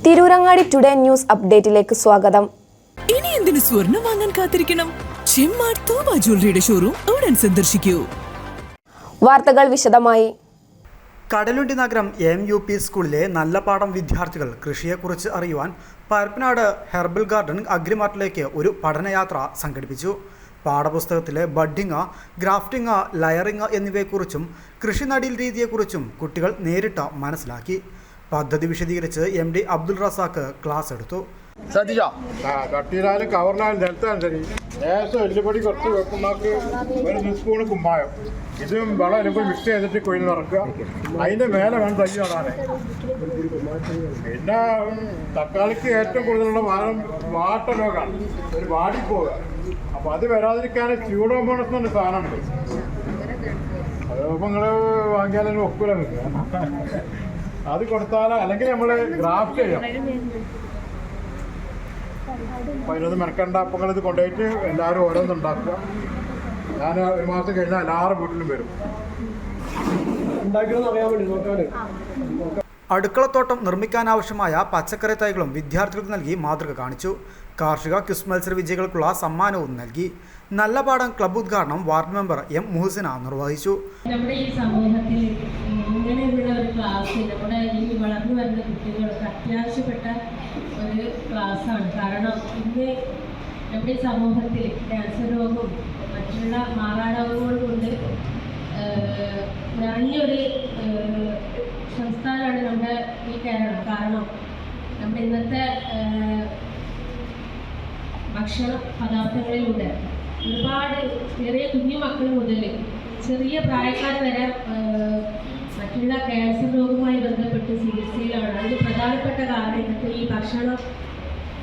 Tirurangadi today news അപ്ഡേറ്റിലേക്ക് സ്വാഗതം. ഇനി എന്തിനു സ്വർണം വാങ്ങാൻ കാത്തിരിക്കണം? ചെമ്മാട് തോമ ജ്വല്ലറിയുടെ ഷോറൂം ഉടൻ സന്ദർശിക്കൂ. വാർത്തകൾ വിശദമായി. കടലുണ്ടി നഗരം MUP സ്കൂളിലെ നല്ലപാടം വിദ്യാർത്ഥികൾ കൃഷിയെക്കുറിച്ച് അറിയുവാൻ പരപ്പനാട് ഹെർബൽ ഗാർഡൻ അഗ്രിമാർട്ടിലേക്ക് ഒരു പഠനയാത്ര സംഘടിപ്പിച്ചു. പാഠപുസ്തകത്തിലെ ബഡ്ഡിങ്, ഗ്രാഫ്റ്റിംഗ്, ലയറിംഗ് എന്നിവയെക്കുറിച്ചും കൃഷി നടീൽ രീതിയെക്കുറിച്ചും കുട്ടികൾ നേരിട്ട് മനസ്സിലാക്കി. പദ്ധതി വിശദീകരിച്ച് MD അബ്ദുൾ റസാഖ് ക്ലാസ് എടുത്തു. കട്ടിയിലായാലും കവറിലായാലും നിലത്താലും ശരി, ലേശം എല്ലുപൊടി കുറച്ച് വെക്കുമ്പോൾക്ക് ഒരു സ്പൂണ് കുമ്മായം ഇതും വെള്ളം എല്ലാം കൂടി മിക്സ് ചെയ്തിട്ട് കൊയ്ത് നിറക്കുക. അതിൻ്റെ മേലെ വേണം തയ്യ് നടാൻ. പിന്നെ തക്കാളിക്ക് ഏറ്റവും കൂടുതലുള്ള വാട്ട രോഗമാണ്, ഒരു വാടിപ്പോവുക. അപ്പോൾ അത് വരാതിരിക്കാൻ സ്യൂഡോമോണസ് എന്നൊരു സാധനമുണ്ട്. അതിപ്പോൾ നിങ്ങൾ വാങ്ങിയാലും ഒക്കൂല നിൽക്കുക. അത് കൊടുത്താൽ അല്ലെങ്കിൽ നമ്മൾ ഗ്രാഫ്റ്റ് ചെയ്യാം. അപ്പം അതിനൊന്ന് മെനക്കണ്ട. അപ്പം ഇത് കൊണ്ടുപോയിട്ട് എല്ലാവരും ഓരോന്നുണ്ടാക്കുക. ഞാൻ ഒരു മാസം കഴിഞ്ഞാൽ എല്ലാവരും വീട്ടിലും വരും. അടുക്കളത്തോട്ടം നിർമ്മിക്കാനാവശ്യമായ പച്ചക്കറി തൈകളും വിദ്യാർത്ഥികൾക്ക് നൽകി മാതൃക കാണിച്ചു. കാർഷിക ക്വിസ് മത്സര വിജയികൾക്കുള്ള സമ്മാനവും നൽകി. നല്ലപാടം ക്ലബ് ഉദ്ഘാടനം വാർഡ് മെമ്പർ M മുഹസിന നിർവഹിച്ചു. നമ്മുടെ ഈ സമൂഹത്തിൽ ഇങ്ങനെയുള്ള ഒരു ക്ലാസ് നമ്മുടെ ഈ വളർന്നു വരുന്ന കുട്ടികൾക്ക് അത്യാവശ്യപ്പെട്ട ഒരു ക്ലാസ്സാണ്. കാരണം ഇന്ന് നമ്മുടെ ഈ സമൂഹത്തിൽ ക്യാൻസർ രോഗവും മറ്റുള്ള മാറാരോഗങ്ങളും കൊണ്ട് നിറഞ്ഞൊരു സംസ്ഥാനമാണ് നമ്മുടെ ഈ കേരളം. കാരണം നമ്മുടെ ഇന്നത്തെ ഭക്ഷണ പദാർത്ഥങ്ങളിലൂടെ ഒരുപാട് ചെറിയ കുഞ്ഞു മക്കൾ മുതൽ ചെറിയ പ്രായക്കാർ വരെ മറ്റുള്ള ക്യാൻസർ രോഗവുമായി ബന്ധപ്പെട്ട് ചികിത്സയിലാണ്. അതിന് പ്രധാനപ്പെട്ട കാരണം ഇന്നത്തെ ഈ ഭക്ഷണം,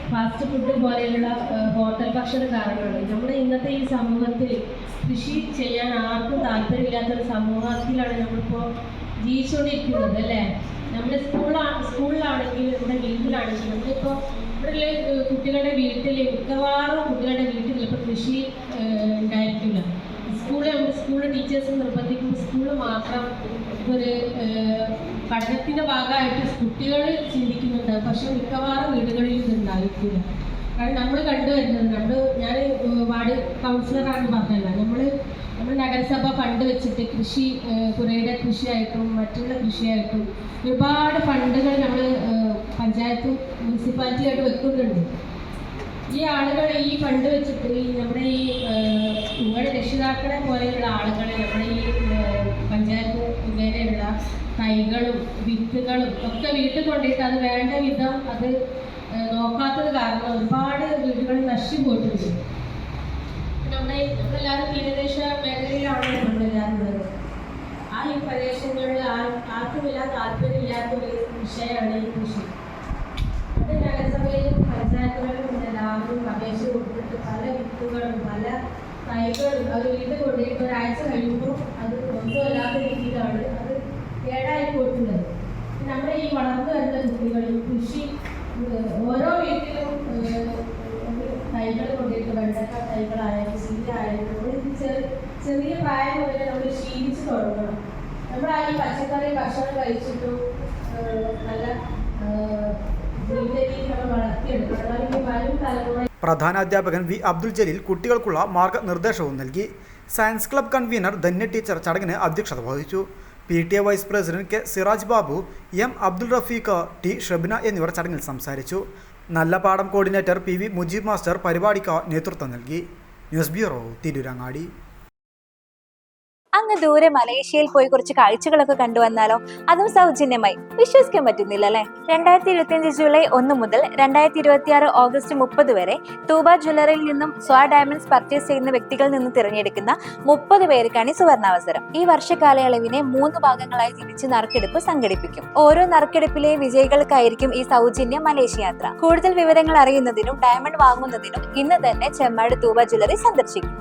ഫാസ്റ്റ് ഫുഡ് പോലെയുള്ള ഹോട്ടൽ ഭക്ഷണം കാരണമാണ്. നമ്മുടെ ഇന്നത്തെ ഈ സമൂഹത്തിൽ കൃഷി ചെയ്യാൻ ആർക്കും താല്പര്യമില്ലാത്തൊരു സമൂഹത്തിലാണ് നമ്മളിപ്പോൾ ജീവിച്ചുകൊണ്ടിരിക്കുന്നത്, അല്ലേ? നമ്മുടെ സ്കൂളിലാണെങ്കിൽ നമ്മുടെ വീട്ടിലാണെങ്കിൽ നമ്മളിപ്പോൾ ഇവിടെ കുട്ടികളുടെ വീട്ടിൽ മിക്കവാറും കുട്ടികളുടെ വീട്ടിൽ ഇപ്പോൾ കൃഷി ഉണ്ടായിരിക്കില്ല. സ്കൂൾ ടീച്ചേഴ്സ് നിർബന്ധിക്കുമ്പോൾ സ്കൂൾ മാത്രം ഒരു പഠനത്തിൻ്റെ ഭാഗമായിട്ട് കുട്ടികൾ ചിന്തിക്കുന്നുണ്ട്. പക്ഷെ മിക്കവാറും വീടുകളിൽ ഇത് ഉണ്ടായിരിക്കില്ല. കാരണം നമ്മൾ കണ്ടുവരുന്നത്, ഞാൻ വാർഡ് കൗൺസിലറാണെന്ന് പറഞ്ഞല്ല, നമ്മൾ നഗരസഭ ഫണ്ട് വെച്ചിട്ട് കൃഷി, പുരയുടെ കൃഷിയായിട്ടും മറ്റുള്ള കൃഷിയായിട്ടും ഒരുപാട് ഫണ്ടുകൾ നമ്മൾ പഞ്ചായത്തും മുനിസിപ്പാലിറ്റിയായിട്ട് വെക്കുന്നുണ്ട്. ഈ ആളുകൾ ഈ ഫണ്ട് വെച്ചിട്ട് നമ്മുടെ ഈ നിങ്ങളുടെ രക്ഷിതാക്കളെ പോലെയുള്ള ആളുകളെ നമ്മുടെ ഈ പഞ്ചായത്ത് മുഖേനയുള്ള തൈകളും വിത്തുകളും ഒക്കെ വീട്ടിൽ കൊണ്ടിട്ട് അത് വേണ്ട വിധം അത് നോക്കാത്തത് കാരണം ഒരുപാട് വീടുകൾ നശിച്ചു പോയിട്ടുണ്ട്. നമ്മളെല്ലാവരും തീരദേശ മേഖലയിലാണ് നമ്മളെല്ലാവരും ഉള്ളത്. ഈ പ്രദേശങ്ങളിൽ ആർക്കുമില്ല താല്പര്യമില്ലാത്ത ഒരു വിഷയമാണ് ഈ കൃഷി. അത് നഗരസഭയിലും പഞ്ചായത്തുകളിലും എല്ലാവരും അപേക്ഷ കൊടുത്തിട്ട് പല വിത്തുകളും പല തൈകളും അത് വീട്ടിൽ കൊണ്ടിട്ട് ഒരാഴ്ച കഴിയുമ്പോൾ അത് ഒന്നുമല്ലാത്ത രീതിയിലാണ് അത് കേടായി പോയിട്ടുള്ളത്. നമ്മുടെ ഈ വളർന്നു വരുന്ന കുട്ടികളും കൃഷി ഓരോ വീട്ടിലും തൈകൾ കൊണ്ടിട്ട് വെണ്ടക്ക തൈകളായാലും ചീരയായാലും നമ്മൾ ചെറിയ പ്രായം മുതൽ നമ്മൾ ശീലിച്ച് തുടങ്ങണം. നമ്മൾ ഈ പച്ചക്കറി ഭക്ഷണം കഴിച്ചിട്ടും നല്ല പ്രധാന അധ്യാപകൻ V അബ്ദുൽ ജലീൽ കുട്ടികൾക്കുള്ള മാർഗനിർദ്ദേശവും നൽകി. Science club convener Dhanya teacher ചടങ്ങിന് അധ്യക്ഷത വഹിച്ചു. PTA vice president K Siraj Babu, M Abdul Rafeeq, T Shabina എന്നിവർ ചടങ്ങിൽ സംസാരിച്ചു. Nallapadam coordinator PV Mujeeb master പരിപാടിക്ക് നേതൃത്വം നൽകി. News bureau, Tirurangadi. അങ്ങ് ദൂരെ മലേഷ്യയിൽ പോയി കുറച്ച് കാഴ്ചകളൊക്കെ കണ്ടുവന്നാലോ? അതും സൗജന്യമായി. വിശ്വസിക്കാൻ പറ്റുന്നില്ല അല്ലേ? 2025 ജൂലൈ 1 മുതൽ 2026 ഓഗസ്റ്റ് 30 വരെ തൂബ ജ്വല്ലറിയിൽ നിന്നും സ്വാ ഡയമണ്ട്സ് പർച്ചേസ് ചെയ്യുന്ന വ്യക്തികളിൽ നിന്ന് തിരഞ്ഞെടുക്കുന്ന 30 പേർക്കാണ് സുവർണാവസരം. ഈ വർഷകാലയളവിനെ 3 ഭാഗങ്ങളായി തിരിച്ച് നറുക്കെടുപ്പ് സംഘടിപ്പിക്കും. ഓരോ നറുക്കെടുപ്പിലെ വിജയികൾക്കായിരിക്കും ഈ സൗജന്യ മലേഷ്യ യാത്ര. കൂടുതൽ വിവരങ്ങൾ അറിയുന്നതിനും ഡയമണ്ട് വാങ്ങുന്നതിനും ഇന്ന് തന്നെ ചെമ്മാട് തൂബ ജ്വല്ലറി സന്ദർശിക്കും.